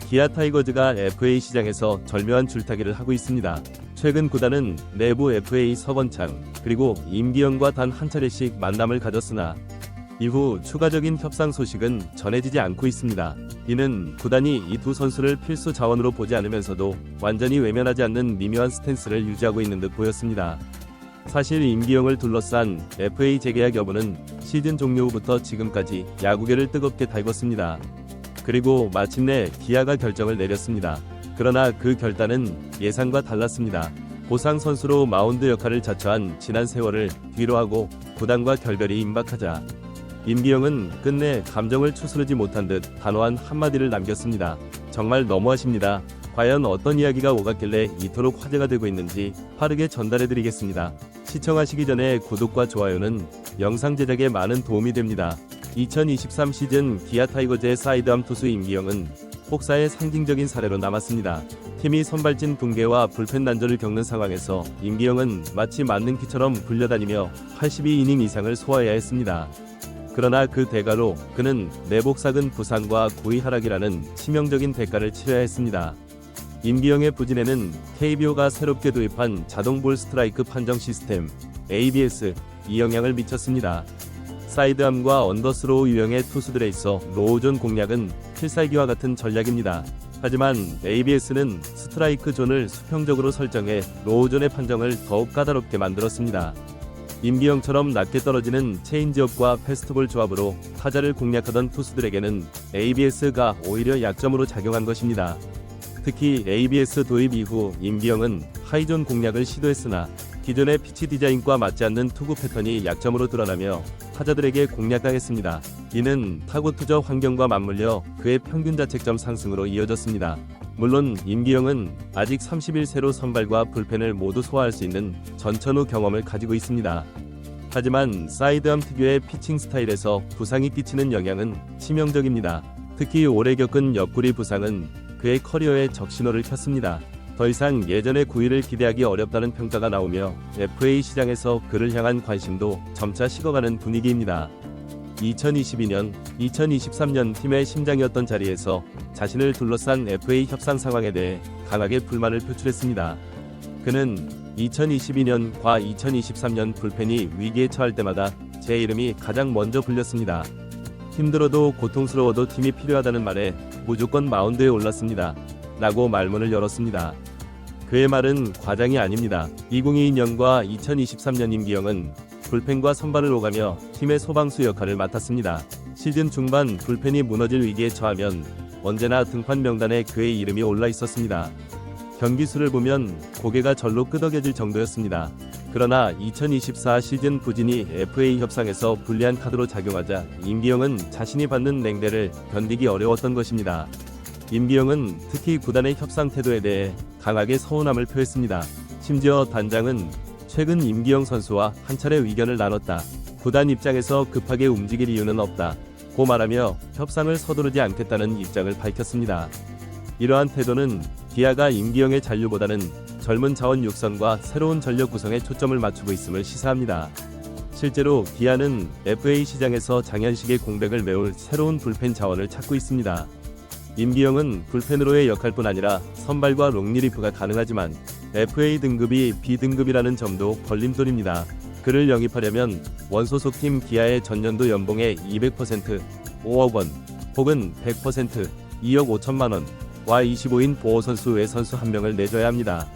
기아 타이거즈가 FA 시장에서 절묘한 줄타기를 하고 있습니다. 최근 구단은 내부 FA 서건창 그리고 임기영과 단 한 차례씩 만남을 가졌으나 이후 추가적인 협상 소식은 전해지지 않고 있습니다. 이는 구단이 이 두 선수를 필수 자원으로 보지 않으면서도 완전히 외면하지 않는 미묘한 스탠스를 유지하고 있는 듯 보였습니다. 사실 임기영을 둘러싼 FA 재계약 여부는 시즌 종료 후부터 지금까지 야구계를 뜨겁게 달궜습니다. 그리고 마침내 기아가 결정을 내렸습니다. 그러나 그 결단은 예상과 달랐습니다. 보상 선수로 마운드 역할을 자처한 지난 세월을 뒤로하고 구단과 결별이 임박하자 임기영은 끝내 감정을 추스르지 못한 듯 단호한 한마디를 남겼습니다. 정말 너무하십니다. 과연 어떤 이야기가 오갔길래 이토록 화제가 되고 있는지 빠르게 전달해드리겠습니다. 시청하시기 전에 구독과 좋아요는 영상 제작에 많은 도움이 됩니다. 2023 시즌 기아 타이거즈의 사이드암 투수 임기영은 혹사의 상징적인 사례로 남았습니다. 팀이 선발진 붕괴와 불펜 난조를 겪는 상황에서 임기영은 마치 만능키처럼 굴려다니며 82이닝 이상을 소화해야 했습니다. 그러나 그 대가로 그는 내복삭은 부상과 구위 하락이라는 치명적인 대가를 치러야 했습니다. 임기영의 부진에는 KBO가 새롭게 도입한 자동 볼 스트라이크 판정 시스템 ABS 이 영향을 미쳤습니다. 사이드암과 언더스로우 유형의 투수들에 있어 로우존 공략은 필살기와 같은 전략입니다. 하지만 ABS는 스트라이크 존을 수평적으로 설정해 로우존의 판정을 더욱 까다롭게 만들었습니다. 임기영처럼 낮게 떨어지는 체인지업과 패스트볼 조합으로 타자를 공략하던 투수들에게는 ABS가 오히려 약점으로 작용한 것입니다. 특히 ABS 도입 이후 임기영은 하이존 공략을 시도했으나 기존의 피치 디자인과 맞지 않는 투구 패턴이 약점으로 드러나며 타자들에게 공략당했습니다. 이는 타구 투저 환경과 맞물려 그의 평균 자책점 상승으로 이어졌습니다. 물론 임기영은 아직 31세로 선발과 불펜을 모두 소화할 수 있는 전천후 경험을 가지고 있습니다. 하지만 사이드암 특유의 피칭 스타일에서 부상이 끼치는 영향은 치명적입니다. 특히 오래 겪은 옆구리 부상은 그의 커리어에 적신호를 켰습니다. 더 이상 예전의 구위를 기대하기 어렵다는 평가가 나오며 FA 시장에서 그를 향한 관심도 점차 식어가는 분위기입니다. 2022년, 2023년 팀의 심장이었던 자리에서 자신을 둘러싼 FA 협상 상황에 대해 강하게 불만을 표출했습니다. 그는 2022년과 2023년 불펜이 위기에 처할 때마다 제 이름이 가장 먼저 불렸습니다. 힘들어도 고통스러워도 팀이 필요하다는 말에 무조건 마운드에 올랐습니다. 라고 말문을 열었습니다. 그의 말은 과장이 아닙니다. 2022년과 2023년 임기영은 불펜과 선발을 오가며 팀의 소방수 역할을 맡았습니다. 시즌 중반 불펜이 무너질 위기에 처하면 언제나 등판 명단에 그의 이름이 올라 있었습니다. 경기 수를 보면 고개가 절로 끄덕여질 정도였습니다. 그러나 2024 시즌 부진이 FA 협상에서 불리한 카드로 작용하자 임기영은 자신이 받는 냉대를 견디기 어려웠던 것입니다. 임기영은 특히 구단의 협상 태도에 대해 강하게 서운함을 표했습니다. 심지어 단장은 최근 임기영 선수와 한 차례 의견을 나눴다. 구단 입장에서 급하게 움직일 이유는 없다. 고 말하며 협상을 서두르지 않겠다는 입장을 밝혔습니다. 이러한 태도는 기아가 임기영의 잔류보다는 젊은 자원 육성과 새로운 전력 구성에 초점을 맞추고 있음을 시사합니다. 실제로 기아는 FA 시장에서 장현식의 공백을 메울 새로운 불펜 자원을 찾고 있습니다. 임기영은 불펜으로의 역할뿐 아니라 선발과 롱리리프가 가능하지만 FA 등급이 B등급이라는 점도 걸림돌입니다. 그를 영입하려면 원소속팀 기아의 전년도 연봉의 200%, 5억 원, 혹은 100%, 2억 5천만 원와 25인 보호 선수 외 선수 한 명을 내줘야 합니다.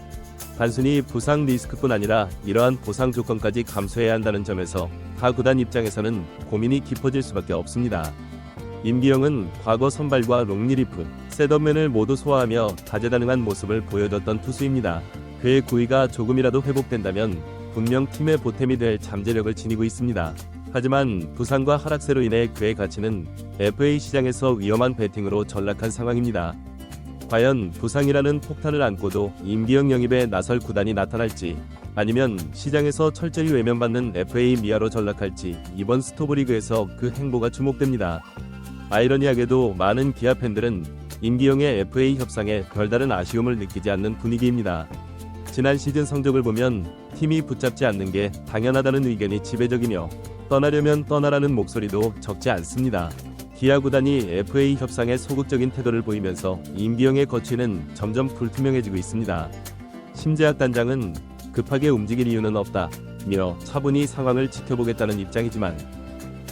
단순히 부상 리스크뿐 아니라 이러한 보상 조건까지 감수해야 한다는 점에서 타 구단 입장에서는 고민이 깊어질 수밖에 없습니다. 임기영은 과거 선발과 롱리리프, 셋업맨을 모두 소화하며 다재다능한 모습을 보여줬던 투수입니다. 그의 구위가 조금이라도 회복된다면 분명 팀의 보탬이 될 잠재력을 지니고 있습니다. 하지만 부상과 하락세로 인해 그의 가치는 FA 시장에서 위험한 배팅으로 전락한 상황입니다. 과연 부상이라는 폭탄을 안고도 임기영 영입에 나설 구단이 나타날지, 아니면 시장에서 철저히 외면받는 FA 미아로 전락할지 이번 스토브리그에서 그 행보가 주목됩니다. 아이러니하게도 많은 기아 팬들은 임기영의 FA 협상에 별다른 아쉬움을 느끼지 않는 분위기입니다. 지난 시즌 성적을 보면 팀이 붙잡지 않는 게 당연하다는 의견이 지배적이며 떠나려면 떠나라는 목소리도 적지 않습니다. 기아 구단이 FA 협상에 소극적인 태도를 보이면서 임기영의 거취는 점점 불투명해지고 있습니다. 심재학 단장은 급하게 움직일 이유는 없다며 차분히 상황을 지켜보겠다는 입장이지만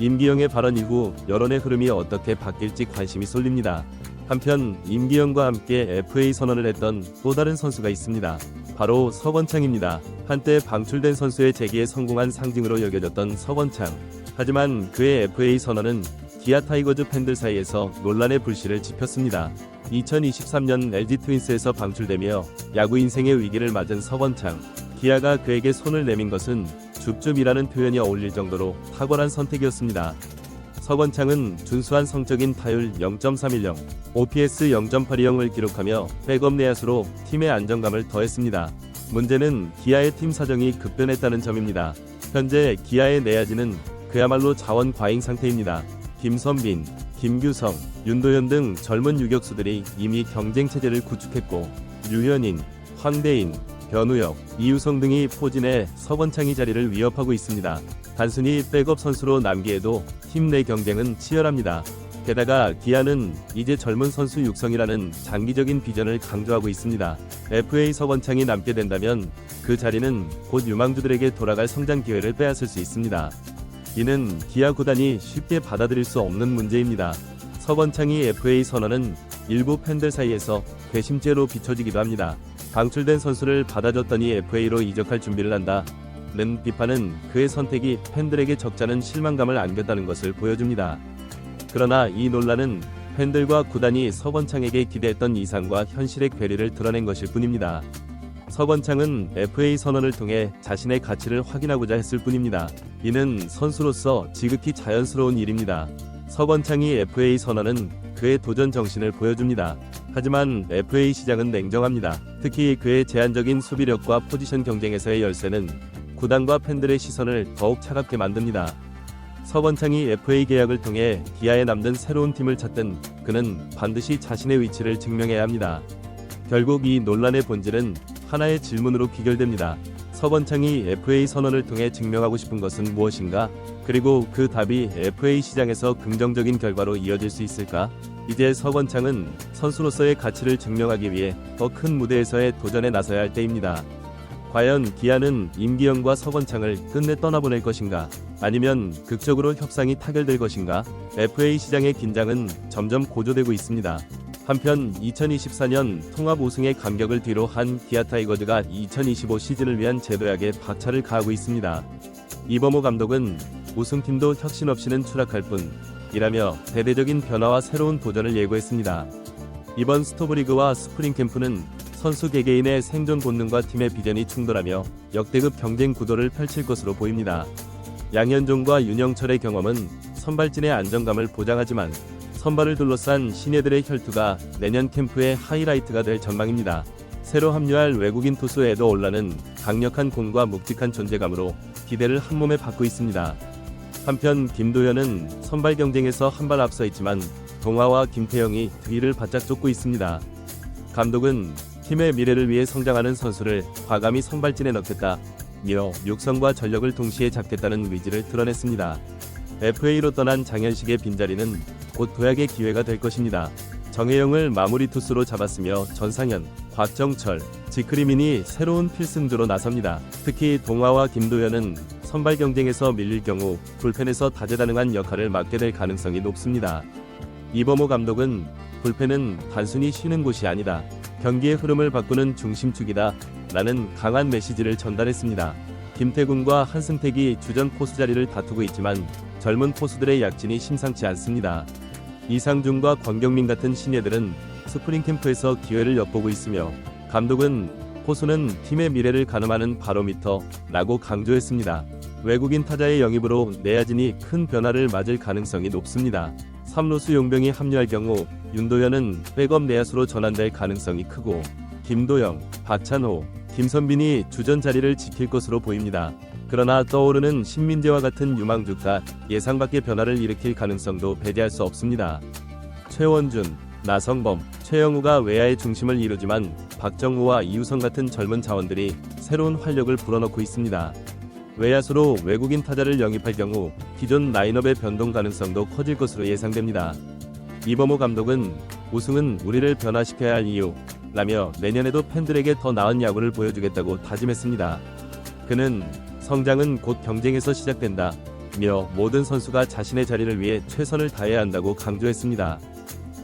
임기영의 발언 이후 여론의 흐름이 어떻게 바뀔지 관심이 쏠립니다. 한편 임기영과 함께 FA 선언을 했던 또 다른 선수가 있습니다. 바로 서건창입니다. 한때 방출된 선수의 재기에 성공한 상징으로 여겨졌던 서건창. 하지만 그의 FA 선언은 기아 타이거즈 팬들 사이에서 논란의 불씨를 지폈습니다. 2023년 LG 트윈스에서 방출되며 야구 인생의 위기를 맞은 서건창. 기아가 그에게 손을 내민 것은 줍줍이라는 표현이 어울릴 정도로 탁월한 선택이었습니다. 서건창은 준수한 성적인 타율 0.310, OPS 0.820을 기록하며 백업 내야수로 팀의 안정감을 더했습니다. 문제는 기아의 팀 사정이 급변했다는 점입니다. 현재 기아의 내야진은 그야말로 자원 과잉 상태입니다. 김선빈, 김규성, 윤도현 등 젊은 유격수들이 이미 경쟁 체제를 구축했고 류현인, 황대인, 변우혁, 이유성 등이 포진해 서건창이 자리를 위협하고 있습니다. 단순히 백업 선수로 남기에도 팀 내 경쟁은 치열합니다. 게다가 기아는 이제 젊은 선수 육성이라는 장기적인 비전을 강조하고 있습니다. FA 서건창이 남게 된다면 그 자리는 곧 유망주들에게 돌아갈 성장 기회를 빼앗을 수 있습니다. 이는 기아 구단이 쉽게 받아들일 수 없는 문제입니다. 서건창이 FA 선언은 일부 팬들 사이에서 괘씸죄로 비춰지기도 합니다. 방출된 선수를 받아줬더니 FA로 이적할 준비를 한다는 비판은 그의 선택이 팬들에게 적잖은 실망감을 안겼다는 것을 보여줍니다. 그러나 이 논란은 팬들과 구단이 서건창에게 기대했던 이상과 현실의 괴리를 드러낸 것일 뿐입니다. 서건창은 FA 선언을 통해 자신의 가치를 확인하고자 했을 뿐입니다. 이는 선수로서 지극히 자연스러운 일입니다. 서건창이 FA 선언은 그의 도전 정신을 보여줍니다. 하지만 FA 시장은 냉정합니다. 특히 그의 제한적인 수비력과 포지션 경쟁에서의 열세는 구단과 팬들의 시선을 더욱 차갑게 만듭니다. 서건창이 FA 계약을 통해 기아에 남는 새로운 팀을 찾든 그는 반드시 자신의 위치를 증명해야 합니다. 결국 이 논란의 본질은 하나의 질문으로 귀결됩니다. 서건창이 FA 선언을 통해 증명하고 싶은 것은 무엇인가? 그리고 그 답이 FA 시장에서 긍정적인 결과로 이어질 수 있을까? 이제 서건창은 선수로서의 가치를 증명하기 위해 더 큰 무대에서의 도전에 나서야 할 때입니다. 과연 기아는 임기영과 서건창을 끝내 떠나보낼 것인가? 아니면 극적으로 협상이 타결될 것인가? FA 시장의 긴장은 점점 고조되고 있습니다. 한편 2024년 통합 우승의 감격을 뒤로 한 기아 타이거즈가 2025 시즌을 위한 재도약에 박차를 가하고 있습니다. 이범호 감독은 우승팀도 혁신 없이는 추락할 뿐이라며 대대적인 변화와 새로운 도전을 예고했습니다. 이번 스토브리그와 스프링 캠프는 선수 개개인의 생존 본능과 팀의 비전이 충돌하며 역대급 경쟁 구도를 펼칠 것으로 보입니다. 양현종과 윤영철의 경험은 선발진의 안정감을 보장하지만 선발을 둘러싼 신예들의 혈투가 내년 캠프의 하이라이트가 될 전망입니다. 새로 합류할 외국인 투수 에더 올라는 강력한 공과 묵직한 존재감으로 기대를 한몸에 받고 있습니다. 한편 김도현은 선발 경쟁에서 한 발 앞서 있지만 동화와 김태형이 뒤를 바짝 쫓고 있습니다. 감독은 팀의 미래를 위해 성장하는 선수를 과감히 선발진에 넣겠다며 육성과 전력을 동시에 잡겠다는 의지를 드러냈습니다. FA로 떠난 장현식의 빈자리는 곧 도약의 기회가 될 것입니다. 정혜영을 마무리 투수로 잡았으며 전상현, 곽정철, 지크리민이 새로운 필승조로 나섭니다. 특히 동화와 김도현은 선발 경쟁에서 밀릴 경우 불펜에서 다재다능한 역할을 맡게 될 가능성이 높습니다. 이범호 감독은 불펜은 단순히 쉬는 곳이 아니다. 경기의 흐름을 바꾸는 중심축이다. 라는 강한 메시지를 전달했습니다. 김태군과 한승택이 주전 포수 자리를 다투고 있지만 젊은 포수들의 약진이 심상치 않습니다. 이상준과 권경민 같은 신예들은 스프링 캠프에서 기회를 엿보고 있으며 감독은 포수는 팀의 미래를 가늠하는 바로미터라고 강조했습니다. 외국인 타자의 영입으로 내야진이 큰 변화를 맞을 가능성이 높습니다. 3루수 용병이 합류할 경우 윤도현은 백업 내야수로 전환될 가능성이 크고 김도영, 박찬호, 김선빈이 주전 자리를 지킬 것으로 보입니다. 그러나 떠오르는 신민재와 같은 유망주가 예상 밖의 변화를 일으킬 가능성도 배제할 수 없습니다. 최원준, 나성범, 최영우가 외야의 중심을 이루지만 박정우와 이우성 같은 젊은 자원들이 새로운 활력을 불어넣고 있습니다. 외야수로 외국인 타자를 영입할 경우 기존 라인업의 변동 가능성도 커질 것으로 예상됩니다. 이범호 감독은 우승은 우리를 변화시켜야 할 이유라며 내년에도 팬들에게 더 나은 야구를 보여주겠다고 다짐했습니다. 그는 성장은 곧 경쟁에서 시작된다 며 모든 선수가 자신의 자리를 위해 최선을 다해야 한다고 강조했습니다.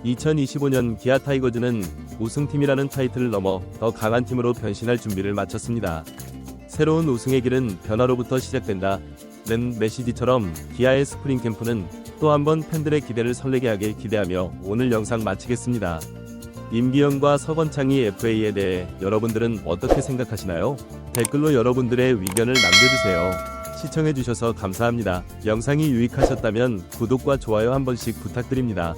2025년 기아 타이거즈는 우승팀이라는 타이틀을 넘어 더 강한 팀으로 변신할 준비를 마쳤습니다. 새로운 우승의 길은 변화로부터 시작된다 는 메시지처럼 기아의 스프링 캠프는 또 한 번 팬들의 기대를 설레게 하길 기대하며 오늘 영상 마치겠습니다. 임기영과 서건창이 FA에 대해 여러분들은 어떻게 생각하시나요? 댓글로 여러분들의 의견을 남겨주세요. 시청해주셔서 감사합니다. 영상이 유익하셨다면 구독과 좋아요 한 번씩 부탁드립니다.